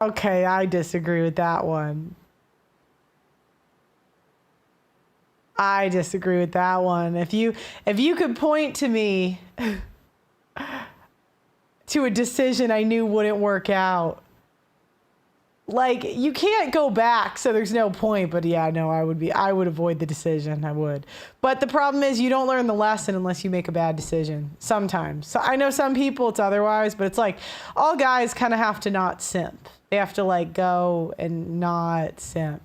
Okay, I disagree with that one. I disagree with that one. If you could point to me to a decision I knew wouldn't work out. Like, you can't go back, so there's no point. But yeah, no, I would avoid the decision. I would. But the problem is you don't learn the lesson unless you make a bad decision. Sometimes. So I know some people it's otherwise, but it's like all guys kind of have to not simp. They have to like go and not simp.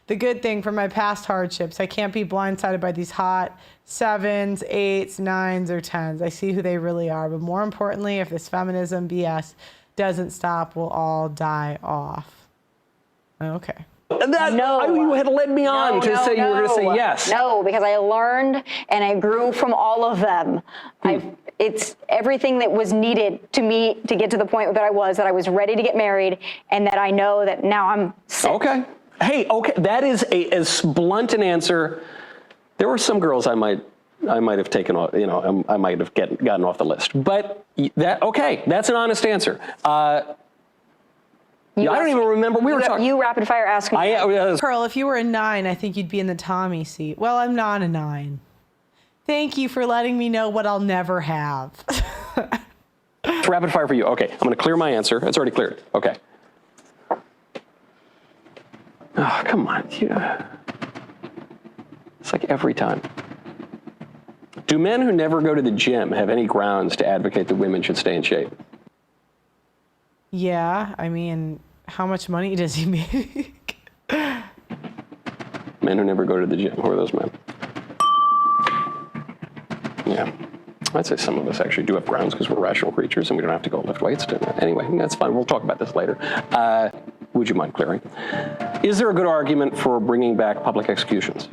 The good thing from my past hardships, I can't be blindsided by these hot 7s, 8s, 9s, or 10s. I see who they really are. But more importantly, if this feminism BS doesn't stop, we'll all die off. Okay. You had led me on to say you were going to say yes. No, because I learned and I grew from all of them. It's everything that was needed to me to get to the point that I was ready to get married, and that I know that now I'm set. Okay. Hey, okay, that is as blunt an answer. There were some girls I might have taken off, I might have gotten off the list. But that's an honest answer. I don't even remember. We were talking. You rapid fire asked me. Pearl, if you were a 9, I think you'd be in the Tommy seat. Well, I'm not a 9. Thank you for letting me know what I'll never have. It's rapid fire for you. Okay, I'm going to clear my answer. It's already cleared. Okay. Oh, come on. Yeah. It's like every time. Do men who never go to the gym have any grounds to advocate that women should stay in shape? Yeah, I mean, how much money does he make? Men who never go to the gym. Who are those men? Yeah. I'd say some of us actually do have grounds because we're rational creatures and we don't have to go lift weights. Anyway, that's fine. We'll talk about this later. Would you mind clearing? Is there a good argument for bringing back public executions?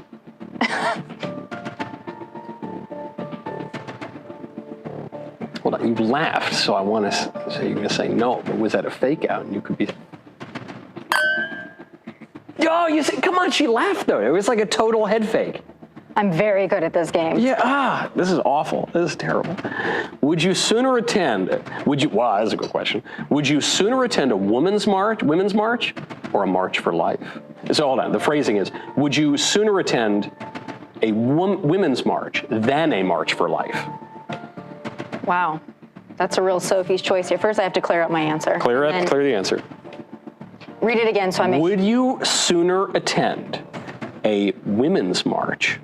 Well, you laughed, so I want to say you're going to say no, but was that a fake out? And you could be. Oh, you say, come on, she laughed though. It was like a total head fake. I'm very good at this game. Yeah, this is awful. This is terrible. Would you sooner attend, wow, that's a good question. Would you sooner attend a women's march, or a march for life? So hold on, the phrasing is, would you sooner attend a women's march than a march for life? Wow, that's a real Sophie's choice here. First, I have to clear up my answer. Clear the answer. Read it again so I make. Would you sooner attend a women's march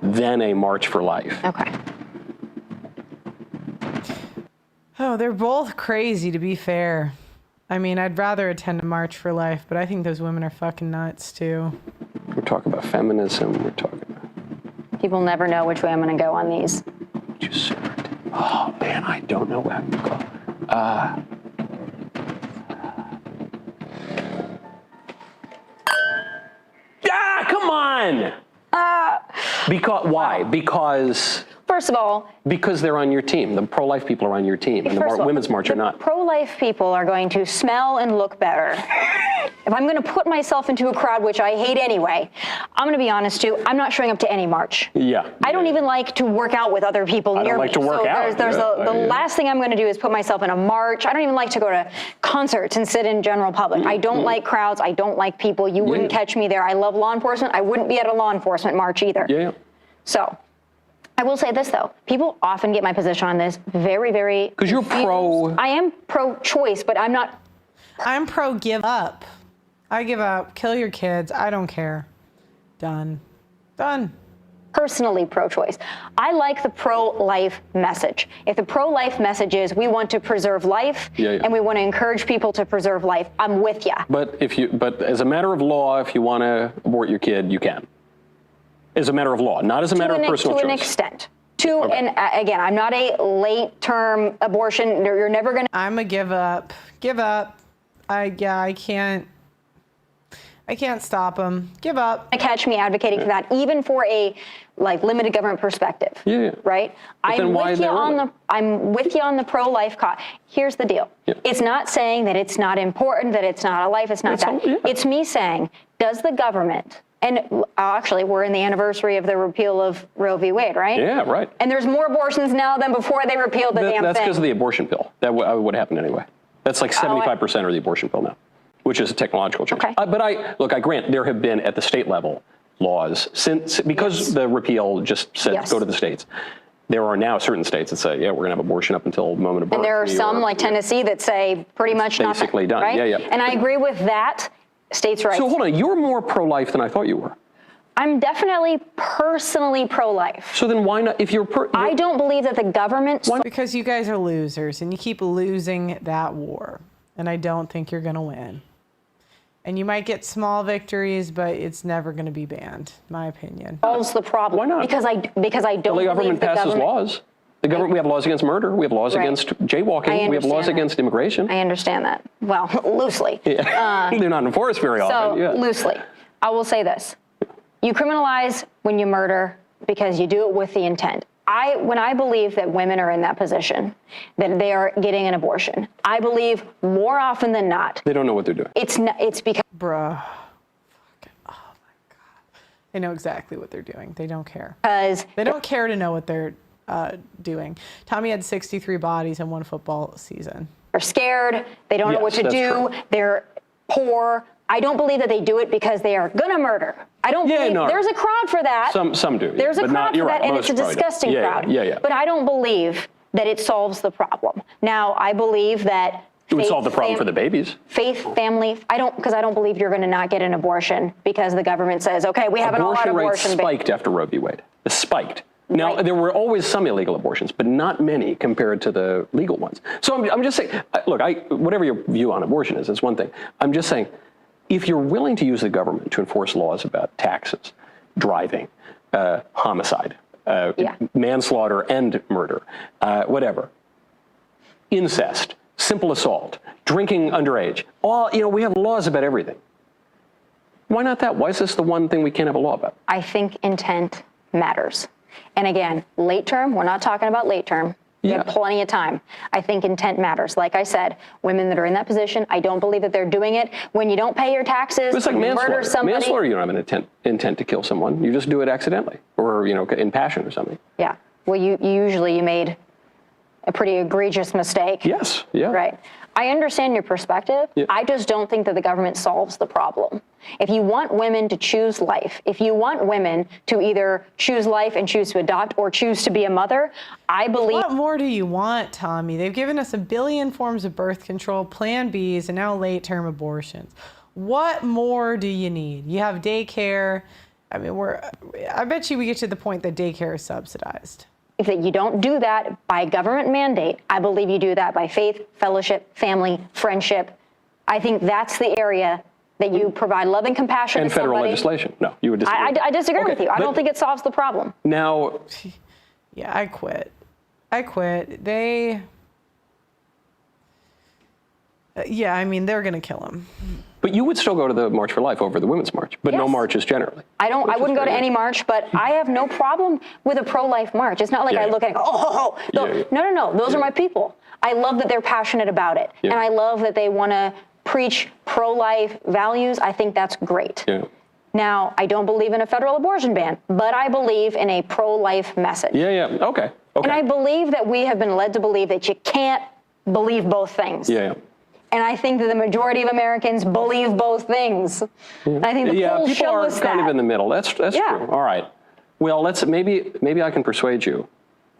than a march for life? Okay. Oh, they're both crazy, to be fair. I mean, I'd rather attend a march for life, but I think those women are fucking nuts, too. We're talking about feminism. We're talking about... People never know which way I'm going to go on these. Would you sooner attend... Oh, man, I don't know where to go. Come on! Why? Because... First of all... Because they're on your team. The pro-life people are on your team, and the women's march are not. Pro-life people are going to smell and look better. If I'm going to put myself into a crowd, which I hate anyway, I'm going to be honest too, I'm not showing up to any march. Yeah. I don't even like to work out with other people near me. I don't like to work out. The last thing I'm going to do is put myself in a march. I don't even like to go to concerts and sit in general public. I don't like crowds. I don't like people. You wouldn't catch me there. I love law enforcement. I wouldn't be at a law enforcement march either. Yeah. So, I will say this, though. People often get my position on this very, very... Because you're pro... I am pro-choice, but I'm not... I'm pro-give up. I give up. Kill your kids. I don't care. Done. Personally pro-choice. I like the pro-life message. If the pro-life message is we want to preserve life and we want to encourage people to preserve life, I'm with you. But as a matter of law, if you want to abort your kid, you can. As a matter of law, not as a matter of personal choice. To an extent. And again, I'm not a late-term abortion. You're never going to... I'm a give up. Give up. I can't stop them. Give up. Catch me advocating for that, even for a limited government perspective. Yeah. Right? I'm with you on the pro-life cause. Here's the deal. Yeah. It's not saying that it's not important, that it's not a life. It's not that. It's me saying, does the government... And actually, we're in the anniversary of the repeal of Roe v. Wade, right? Yeah, right. And there's more abortions now than before they repealed the damn thing. That's because of the abortion pill. That would happen anyway. That's like 75% of the abortion pill now. which is a technological change. Okay. But I grant there have been at the state level laws because the repeal just said go to the states. There are now certain states that say, yeah, we're going to have abortion up until the moment of birth. And there are some, like Tennessee, that say pretty much not basically done. Right? Yeah. And I agree with that. States' rights. So hold on, you're more pro-life than I thought you were. I'm definitely personally pro-life. So then why not? If you're, I don't believe that the government. Because you guys are losers and you keep losing that war, and I don't think you're going to win. And you might get small victories, but it's never going to be banned, my opinion. Solves the problem. Why not? Because I don't the believe government the passes government laws. The government, we have laws against murder. We have laws against jaywalking. We have laws against immigration. I understand that. Well, loosely. Yeah. They're not enforced very often. So loosely. I will say this. You criminalize when you murder because you do it with the intent. When I believe that women are in that position, that they are getting an abortion, I believe more often than not. They don't know what they're doing. It's because. Bruh. Oh my God. They know exactly what they're doing. They don't care. Because they don't care to know what they're doing. Tommy had 63 bodies in one football season. They're scared. They don't know what to do. True. They're poor. I don't believe that they do it because they are going to murder. I don't believe there's a crowd for that. Some do. There's a crowd for that, and it's a disgusting crowd. Yeah. But I don't believe that it solves the problem. Now, I believe that it would solve the problem for the babies. Faith, family. Because I don't believe you're going to not get an abortion because the government says, okay, we have an all-out abortion. Abortion rates spiked after Roe v. Wade. It spiked. Now, there were always some illegal abortions, but not many compared to the legal ones. So I'm just saying, look, whatever your view on abortion is, it's one thing. I'm just saying, if you're willing to use the government to enforce laws about taxes, driving, homicide, manslaughter and murder, whatever, incest, simple assault, drinking underage, we have laws about everything. Why not that? Why is this the one thing we can't have a law about? I think intent matters. And again, late term, we're not talking about late term. We have plenty of time. I think intent matters. Like I said, women that are in that position, I don't believe that they're doing it. When you don't pay your taxes, it's like murder somebody. Manslaughter, you don't have an intent to kill someone. You just do it accidentally or, in passion or something. Yeah. Well, you usually made a pretty egregious mistake. Yes. Yeah. Right. I understand your perspective. Yeah. I just don't think that the government solves the problem. If you want women to choose life, if you want women to either choose life and choose to adopt or choose to be a mother, I believe. What more do you want, Tommy? They've given us 1 billion forms of birth control, Plan Bs, and now late-term abortions. What more do you need? You have daycare. I mean, I bet you we get to the point that daycare is subsidized. That you don't do that by government mandate. I believe you do that by faith, fellowship, family, friendship. I think that's the area that you provide love and compassion and to somebody. And federal legislation. No, you would disagree. I disagree with you. I don't think it solves the problem. Now. Yeah, I quit. Yeah, I mean, they're going to kill him. But you would still go to the March for Life over the Women's March, but no marches generally. I wouldn't go to any march, but I have no problem with a pro-life march. It's not like I look at it and go, no. Those are my people. I love that they're passionate about it. Yeah. And I love that they want to preach pro-life values. I think that's great. Yeah. Now, I don't believe in a federal abortion ban, but I believe in a pro-life message. Yeah. Okay. And I believe that we have been led to believe that you can't believe both things. Yeah. And I think that the majority of Americans believe both things. I think the polls show us that. People are kind of in the middle. That's true. All right. Well, maybe I can persuade you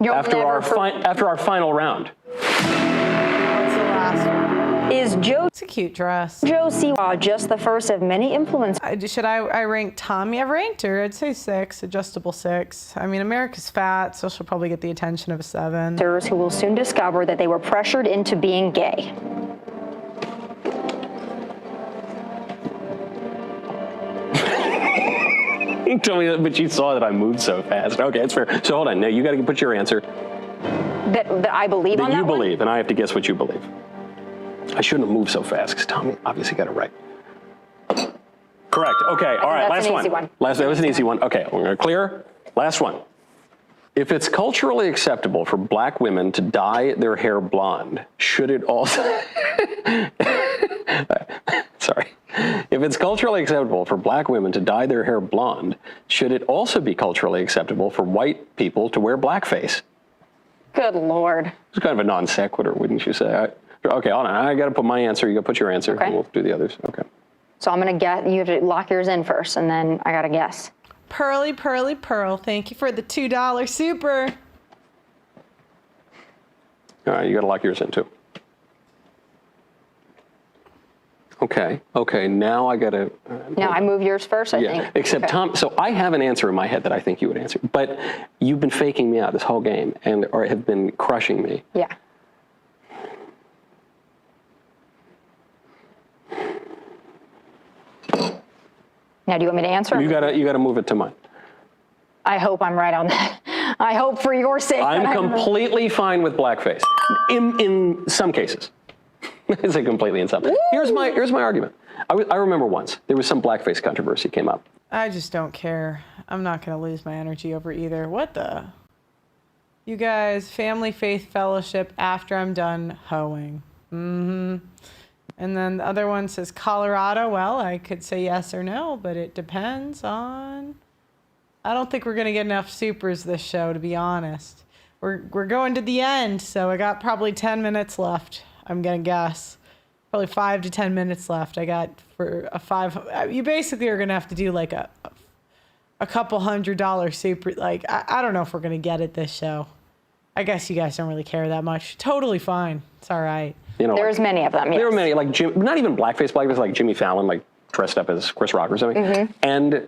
after our final round. What's the last one? It's a cute dress. Joe Siwa just the first of many influencers. Should I rank Tommy? I've ranked her. I'd say 6, adjustable 6. I mean, America's fat, so she'll probably get the attention of a 7. Who will soon discover that they were pressured into being gay. Tell me, but you saw that I moved so fast. Okay, it's fair. So hold on. Now you got to put your answer. That I believe on that you believe, and I have to guess what you believe. I shouldn't have moved so fast because Tommy obviously got it right. Correct. Okay. All right. Last one. That was an easy one. Okay. We're going to clear. Last one. If it's culturally acceptable for black women to dye their hair blonde, should it also? Sorry. If it's culturally acceptable for black women to dye their hair blonde, should it also be culturally acceptable for white people to wear blackface? Good Lord. It's kind of a non sequitur, wouldn't you say? Okay, hold on. I got to put my answer. You got to put your answer. Okay. And we'll do the others. Okay. So I'm going to guess. You have to lock yours in first, and then I got to guess. Pearly, Pearly, Pearl, thank you for the $2 super. All right, you got to lock yours in too. Okay. Now I got to. Now I move yours first, I think. Except Okay. Tom. So I have an answer in my head that I think you would answer, but you've been faking me out this whole game, or have been crushing me. Yeah. Now, do you want me to answer? You gotta move it to mine. I hope I'm right on that. I hope for your sake. I'm completely fine with blackface. In some cases. I say completely in some. Here's my argument. I remember once there was some blackface controversy came up. I just don't care. I'm not going to lose my energy over either. What the? You guys, family, faith, fellowship after I'm done hoeing. And then the other one says Colorado. Well, I could say yes or no, but it depends on... I don't think we're going to get enough supers this show, to be honest. We're going to the end, so I got probably 10 minutes left, I'm going to guess. Probably 5 to 10 minutes left. I got for a 5... You basically are going to have to do like a couple $100 super... Like, I don't know if we're going to get it this show. I guess you guys don't really care that much. Totally fine. It's all right. You know, There's many of them, yes. There were many, like not even blackface, like Jimmy Fallon, like dressed up as Chris Rock or something. And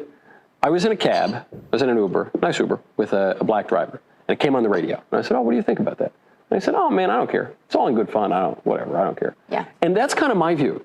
I was in a cab, I was in an Uber, nice Uber, with a black driver. And it came on the radio. And I said, oh, what do you think about that? And I said, oh, man, I don't care. It's all in good fun. Whatever, I don't care. Yeah. And that's kind of my view.